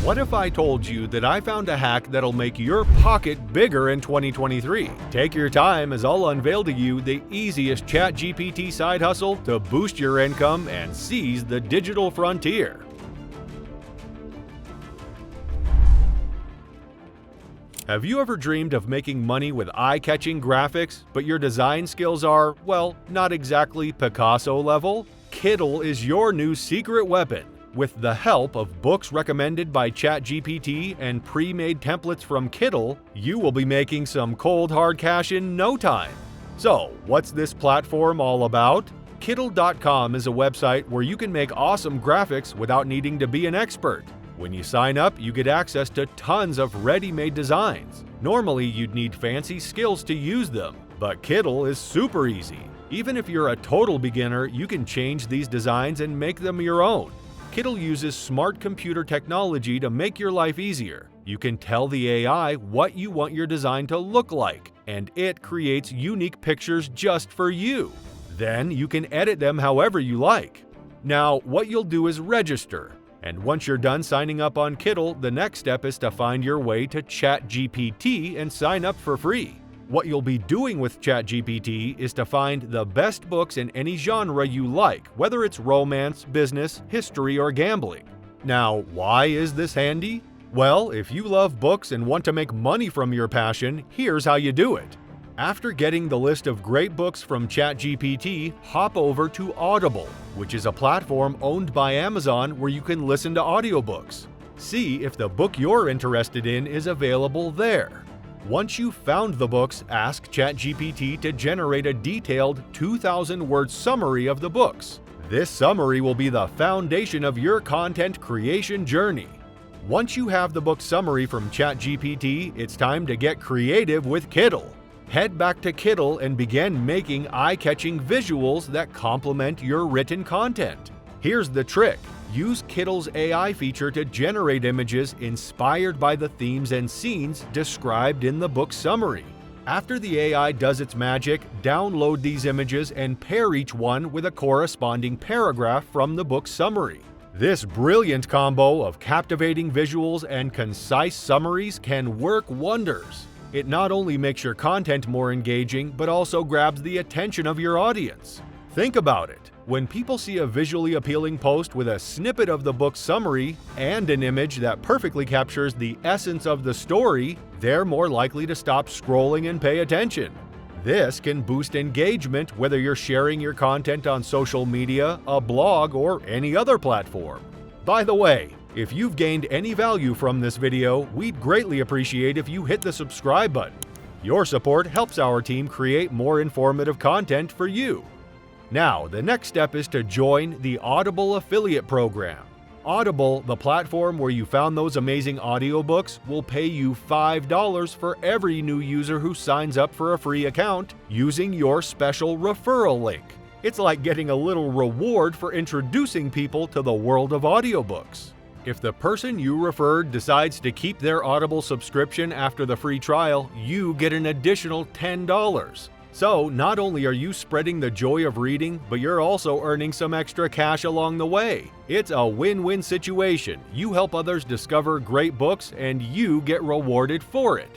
What if I told you that I found a hack that'll make your pocket bigger in 2023? Take your time as I'll unveil to you the easiest ChatGPT side hustle to boost your income and seize the digital frontier. Have you ever dreamed of making money with eye-catching graphics, but your design skills are, well, not exactly Picasso level? Kittle is your new secret weapon. With the help of books recommended by ChatGPT and pre-made templates from Kittle, you will be making some cold hard cash in no time. So, what's this platform all about? Kittle.com is a website where you can make awesome graphics without needing to be an expert. When you sign up, you get access to tons of ready-made designs. Normally, you'd need fancy skills to use them, but Kittle is super easy. Even if you're a total beginner, you can change these designs and make them your own. Kittle uses smart computer technology to make your life easier. You can tell the AI what you want your design to look like, and it creates unique pictures just for you. Then you can edit them however you like. Now, what you'll do is register. And once you're done signing up on Kittle, the next step is to find your way to ChatGPT and sign up for free. What you'll be doing with ChatGPT is to find the best books in any genre you like, whether it's romance, business, history, or gambling. Now, why is this handy? Well, if you love books and want to make money from your passion, here's how you do it. After getting the list of great books from ChatGPT, hop over to Audible, which is a platform owned by Amazon where you can listen to audiobooks. See if the book you're interested in is available there. Once you've found the books, ask ChatGPT to generate a detailed 2,000-word summary of the books. This summary will be the foundation of your content creation journey. Once you have the book summary from ChatGPT, it's time to get creative with Kittle. Head back to Kittle and begin making eye-catching visuals that complement your written content. Here's the trick. Use Kittle's AI feature to generate images inspired by the themes and scenes described in the book summary. After the AI does its magic, download these images and pair each one with a corresponding paragraph from the book summary. This brilliant combo of captivating visuals and concise summaries can work wonders. It not only makes your content more engaging, but also grabs the attention of your audience. Think about it. When people see a visually appealing post with a snippet of the book summary and an image that perfectly captures the essence of the story, they're more likely to stop scrolling and pay attention. This can boost engagement whether you're sharing your content on social media, a blog, or any other platform. By the way, if you've gained any value from this video, we'd greatly appreciate if you hit the subscribe button. Your support helps our team create more informative content for you. Now, the next step is to join the Audible affiliate program. Audible, the platform where you found those amazing audiobooks, will pay you $5 for every new user who signs up for a free account using your special referral link. It's like getting a little reward for introducing people to the world of audiobooks. If the person you referred decides to keep their Audible subscription after the free trial, you get an additional $10. So, not only are you spreading the joy of reading, but you're also earning some extra cash along the way. It's a win-win situation. You help others discover great books, and you get rewarded for it.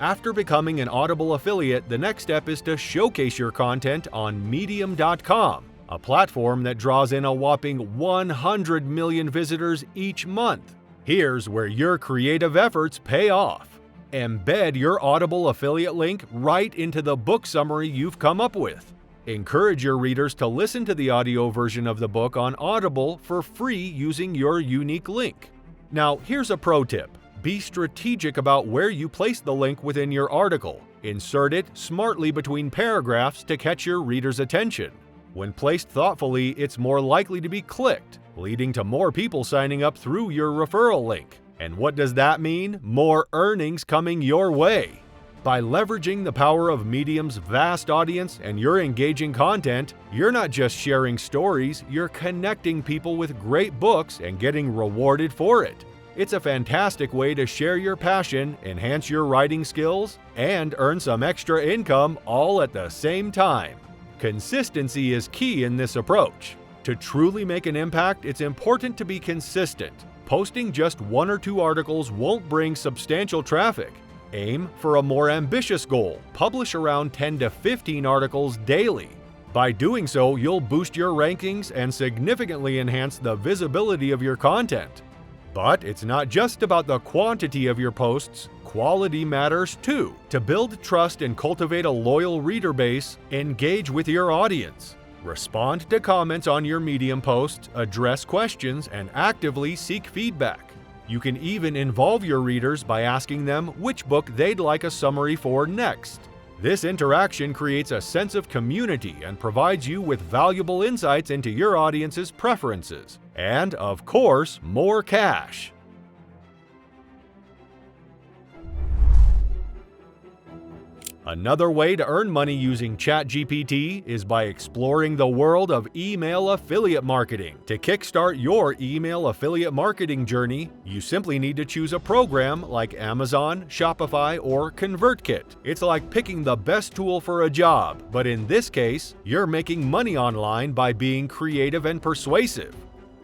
After becoming an Audible affiliate, the next step is to showcase your content on Medium.com, a platform that draws in a whopping 100 million visitors each month. Here's where your creative efforts pay off. Embed your Audible affiliate link right into the book summary you've come up with. Encourage your readers to listen to the audio version of the book on Audible for free using your unique link. Now, here's a pro tip. Be strategic about where you place the link within your article. Insert it smartly between paragraphs to catch your reader's attention. When placed thoughtfully, it's more likely to be clicked, leading to more people signing up through your referral link. And what does that mean? More earnings coming your way. By leveraging the power of Medium's vast audience and your engaging content, you're not just sharing stories, you're connecting people with great books and getting rewarded for it. It's a fantastic way to share your passion, enhance your writing skills, and earn some extra income all at the same time. Consistency is key in this approach. To truly make an impact, it's important to be consistent. Posting just 1 or 2 articles won't bring substantial traffic. Aim for a more ambitious goal. Publish around 10 to 15 articles daily. By doing so, you'll boost your rankings and significantly enhance the visibility of your content. But it's not just about the quantity of your posts, quality matters too. To build trust and cultivate a loyal reader base, engage with your audience. Respond to comments on your Medium posts, address questions, and actively seek feedback. You can even involve your readers by asking them which book they'd like a summary for next. This interaction creates a sense of community and provides you with valuable insights into your audience's preferences. And, of course, more cash. Another way to earn money using ChatGPT is by exploring the world of email affiliate marketing. To kickstart your email affiliate marketing journey, you simply need to choose a program like Amazon, Shopify, or ConvertKit. It's like picking the best tool for a job, but in this case, you're making money online by being creative and persuasive.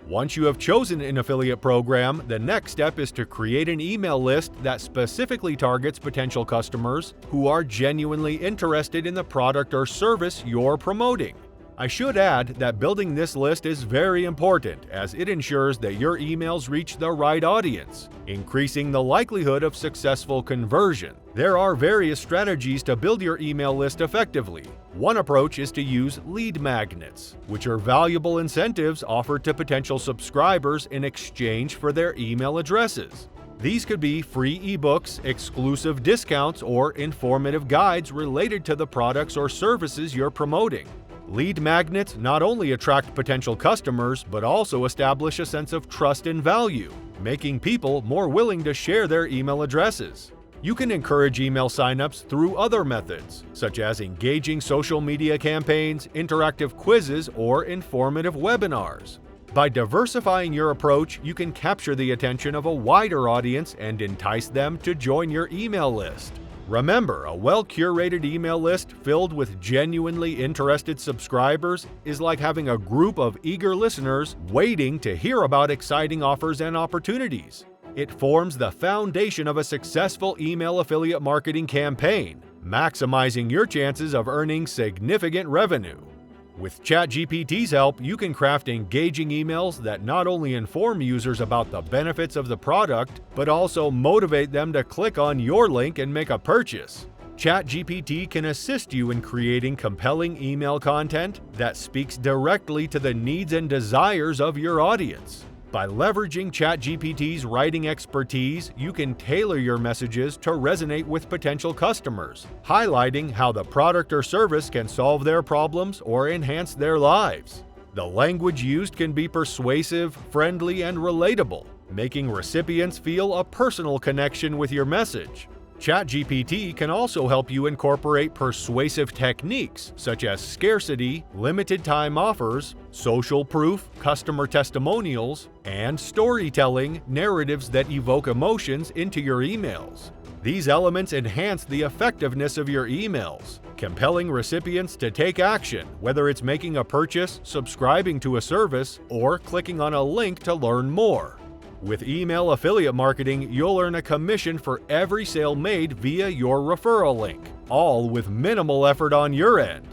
Once you have chosen an affiliate program, the next step is to create an email list that specifically targets potential customers who are genuinely interested in the product or service you're promoting. I should add that building this list is very important as it ensures that your emails reach the right audience, increasing the likelihood of successful conversion. There are various strategies to build your email list effectively. One approach is to use lead magnets, which are valuable incentives offered to potential subscribers in exchange for their email addresses. These could be free ebooks, exclusive discounts, or informative guides related to the products or services you're promoting. Lead magnets not only attract potential customers, but also establish a sense of trust and value, making people more willing to share their email addresses. You can encourage email signups through other methods, such as engaging social media campaigns, interactive quizzes, or informative webinars. By diversifying your approach, you can capture the attention of a wider audience and entice them to join your email list. Remember, a well-curated email list filled with genuinely interested subscribers is like having a group of eager listeners waiting to hear about exciting offers and opportunities. It forms the foundation of a successful email affiliate marketing campaign, maximizing your chances of earning significant revenue. With ChatGPT's help, you can craft engaging emails that not only inform users about the benefits of the product, but also motivate them to click on your link and make a purchase. ChatGPT can assist you in creating compelling email content that speaks directly to the needs and desires of your audience. By leveraging ChatGPT's writing expertise, you can tailor your messages to resonate with potential customers, highlighting how the product or service can solve their problems or enhance their lives. The language used can be persuasive, friendly, and relatable, making recipients feel a personal connection with your message. ChatGPT can also help you incorporate persuasive techniques such as scarcity, limited time offers, social proof, customer testimonials, and storytelling narratives that evoke emotions into your emails. These elements enhance the effectiveness of your emails, compelling recipients to take action, whether it's making a purchase, subscribing to a service, or clicking on a link to learn more. With email affiliate marketing, you'll earn a commission for every sale made via your referral link, all with minimal effort on your end.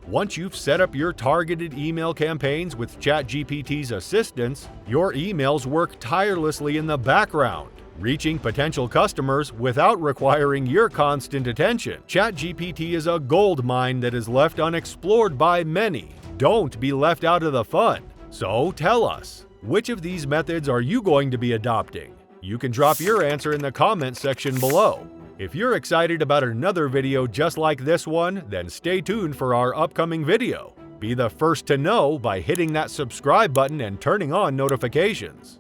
Once you've set up your targeted email campaigns with ChatGPT's assistance, your emails work tirelessly in the background, reaching potential customers without requiring your constant attention. ChatGPT is a gold mine that is left unexplored by many. Don't be left out of the fun. So tell us, which of these methods are you going to be adopting? You can drop your answer in the comments section below. If you're excited about another video just like this one, then stay tuned for our upcoming video. Be the first to know by hitting that subscribe button and turning on notifications.